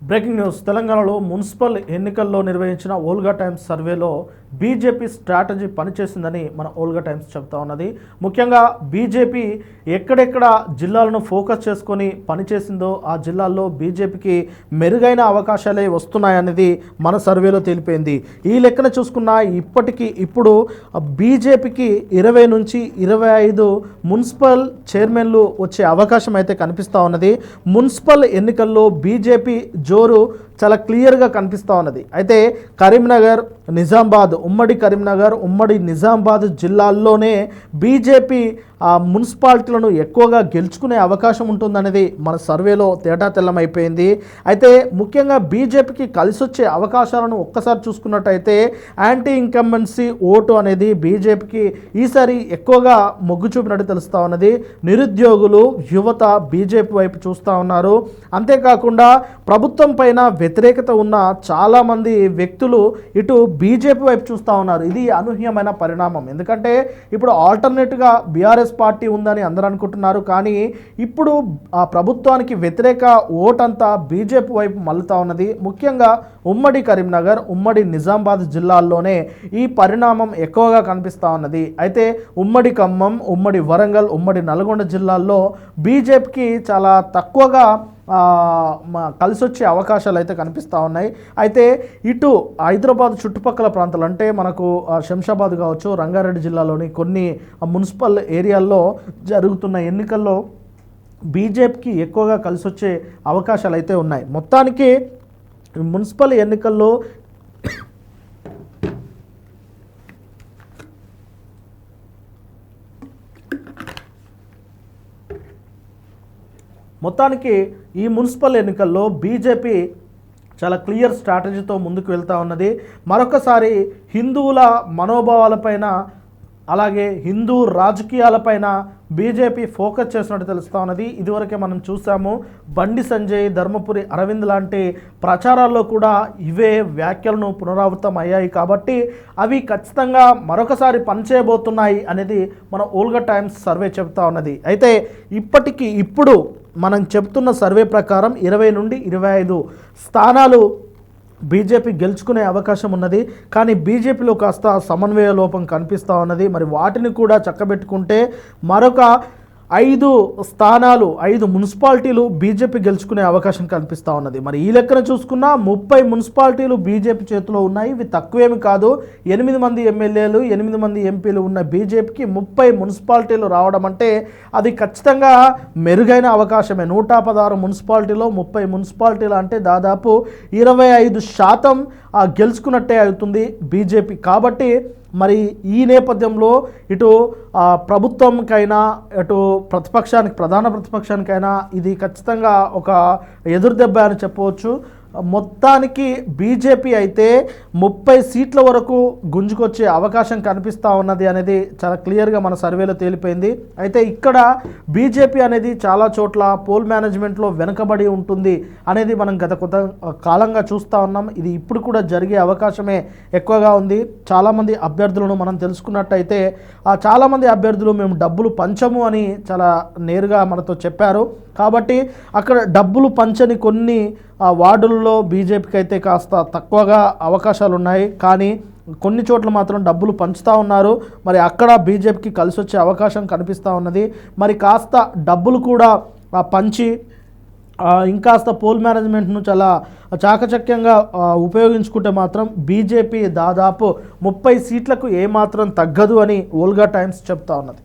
Breaking news. తెలంగాణలో municipal ఎన్నికల్లో నిర్వహించిన ఓల్గా టైమ్స్ సర్వేలో బీజేపీ స్ట్రాటజీ పనిచేసిందని మన ఓల్గా టైమ్స్ చెప్తా ఉన్నది. ముఖ్యంగా బీజేపీ ఎక్కడెక్కడ జిల్లాలను ఫోకస్ చేసుకొని పనిచేసిందో ఆ జిల్లాల్లో బీజేపీకి మెరుగైన అవకాశాలే వస్తున్నాయనేది మన సర్వేలో తెలిపింది. ఈ లెక్కన చూసుకున్న ఇప్పుడు బీజేపీకి 20 నుంచి 25 మున్సిపల్ చైర్మన్లు వచ్చే అవకాశం అయితే కనిపిస్తూ ఉన్నది. మున్సిపల్ ఎన్నికల్లో బీజేపీ జోరు చాలా క్లియర్గా కనిపిస్తూ ఉన్నది. అయితే కరీంనగర్, నిజామాబాద్, ఉమ్మడి కరీంనగర్, ఉమ్మడి నిజామాబాద్ జిల్లాల్లోనే బీజేపీ మున్సిపాలిటీలను ఎక్కువగా గెలుచుకునే అవకాశం ఉంటుందనేది మన సర్వేలో తేటతెల్లమైపోయింది. అయితే ముఖ్యంగా బీజేపీకి కలిసి వచ్చే అవకాశాలను ఒక్కసారి చూసుకున్నట్టయితే యాంటీ ఇన్కంబెన్సీ ఓటు అనేది బీజేపీకి ఈసారి ఎక్కువగా మొగ్గు చూపినట్టు తెలుస్తూ ఉన్నది. నిరుద్యోగులు, యువత బీజేపీ వైపు చూస్తూ ఉన్నారు. అంతేకాకుండా ప్రభుత్వం పైన వ్యతిరేకత ఉన్న చాలామంది వ్యక్తులు ఇటు బీజేపీ వైపు చూస్తూ ఉన్నారు. ఇది అనూహ్యమైన పరిణామం. ఎందుకంటే ఇప్పుడు ఆల్టర్నేట్గా బీఆర్ఎస్ పార్టీ ఉందని అందరూ అనుకుంటున్నారు. కానీ ఇప్పుడు ఆ ప్రభుత్వానికి వ్యతిరేక ఓటంతా బీజేపీ వైపు మళ్ళుతా ఉన్నది. ముఖ్యంగా ఉమ్మడి కరీంనగర్, ఉమ్మడి నిజామాబాద్ జిల్లాల్లోనే ఈ పరిణామం ఎక్కువగా కనిపిస్తూ ఉన్నది. అయితే ఉమ్మడి ఖమ్మం, ఉమ్మడి వరంగల్, ఉమ్మడి నల్గొండ జిల్లాల్లో బీజేపీకి చాలా తక్కువగా కలిసి వచ్చే అవకాశాలు అయితే కనిపిస్తూ ఉన్నాయి. అయితే ఇటు హైదరాబాద్ చుట్టుపక్కల ప్రాంతాలు అంటే మనకు శంషాబాద్ కావచ్చు, రంగారెడ్డి జిల్లాలోని కొన్ని మున్సిపల్ ఏరియాల్లో జరుగుతున్న ఎన్నికల్లో బీజేపీకి ఎక్కువగా కలిసి వచ్చే అవకాశాలు అయితే ఉన్నాయి. మొత్తానికి మున్సిపల్ ఎన్నికల్లో ఈ మున్సిపల్ ఎన్నికల్లో బీజేపీ చాలా క్లియర్ స్ట్రాటజీతో ముందుకు వెళ్తూ ఉన్నది. మరొకసారి హిందువుల మనోభావాలపైన అలాగే హిందూ రాజకీయాలపైన బీజేపీ ఫోకస్ చేసినట్టు తెలుస్తూ ఉన్నది. ఇదివరకే మనం చూసాము, బండి సంజయ్, ధర్మపురి అరవింద్ లాంటి ప్రచారాల్లో కూడా ఇవే వ్యాఖ్యలను పునరావృతం అయ్యాయి. కాబట్టి అవి ఖచ్చితంగా మరొకసారి పనిచేయబోతున్నాయి అనేది మన ఓల్గా టైమ్స్ సర్వే చెబుతూ ఉన్నది. అయితే ఇప్పుడు మనం చెప్తున్న సర్వే ప్రకారం 20 నుండి 25 స్థానాలు బీజేపీ గెలుచుకునే అవకాశం ఉన్నది. కానీ బీజేపీలో కాస్త సమన్వయ లోపం కనిపిస్తూ ఉన్నది. మరి వాటిని కూడా చక్కబెట్టుకుంటే మరొక 5 స్థానాలు, 5 మున్సిపాలిటీలు బీజేపీ గెలుచుకునే అవకాశం కనిపిస్తూ ఉన్నది. మరి ఈ లెక్కన చూసుకున్నా 30 మున్సిపాలిటీలు బీజేపీ చేతిలో ఉన్నాయి. ఇవి తక్కువేమి కాదు. 8 మంది ఎమ్మెల్యేలు, 8 మంది ఎంపీలు ఉన్న బీజేపీకి 30 మున్సిపాలిటీలు రావడం అంటే అది ఖచ్చితంగా మెరుగైన అవకాశమే. 116 మున్సిపాలిటీలో 30 మున్సిపాలిటీలు అంటే దాదాపు 25% గెలుచుకున్నట్టే అవుతుంది బీజేపీ. కాబట్టి మరి ఈ నేపథ్యంలో ఇటు ప్రభుత్వంకైనా ఇటు ప్రధాన ప్రతిపక్షానికైనా ఇది ఖచ్చితంగా ఒక ఎదురుదెబ్బ అని చెప్పవచ్చు. మొత్తానికి బీజేపీ అయితే 30 సీట్ల వరకు గుంజుకొచ్చే అవకాశం కనిపిస్తూ ఉన్నది అనేది చాలా క్లియర్గా మన సర్వేలో తేలిపోయింది. అయితే ఇక్కడ బీజేపీ అనేది చాలా చోట్ల పోల్ మేనేజ్మెంట్లో వెనుకబడి ఉంటుంది అనేది మనం గత కొంత కాలంగా చూస్తూ ఉన్నాం. ఇది ఇప్పుడు కూడా జరిగే అవకాశమే ఎక్కువగా ఉంది. చాలామంది అభ్యర్థులను మనం తెలుసుకున్నట్టయితే చాలామంది అభ్యర్థులు మేము డబ్బులు పంచము అని చాలా నేరుగా మనతో చెప్పారు. కాబట్టి అక్కడ డబ్బులు పంచని కొన్ని వార్డుల్లో బీజేపీకి అయితే కాస్త తక్కువగా అవకాశాలు ఉన్నాయి. కానీ కొన్ని చోట్ల మాత్రం డబ్బులు పంచుతూ ఉన్నారు. మరి అక్కడ బీజేపీకి కలిసి వచ్చే అవకాశం కనిపిస్తూ ఉన్నది. మరి కాస్త డబ్బులు కూడా పంచి ఇంకాస్త పోల్ మేనేజ్మెంట్ను చాలా చాకచక్యంగా ఉపయోగించుకుంటే మాత్రం బీజేపీ దాదాపు 30 సీట్లకు ఏమాత్రం తగ్గదు అని ఓల్గా టైమ్స్ చెప్తా ఉన్నది.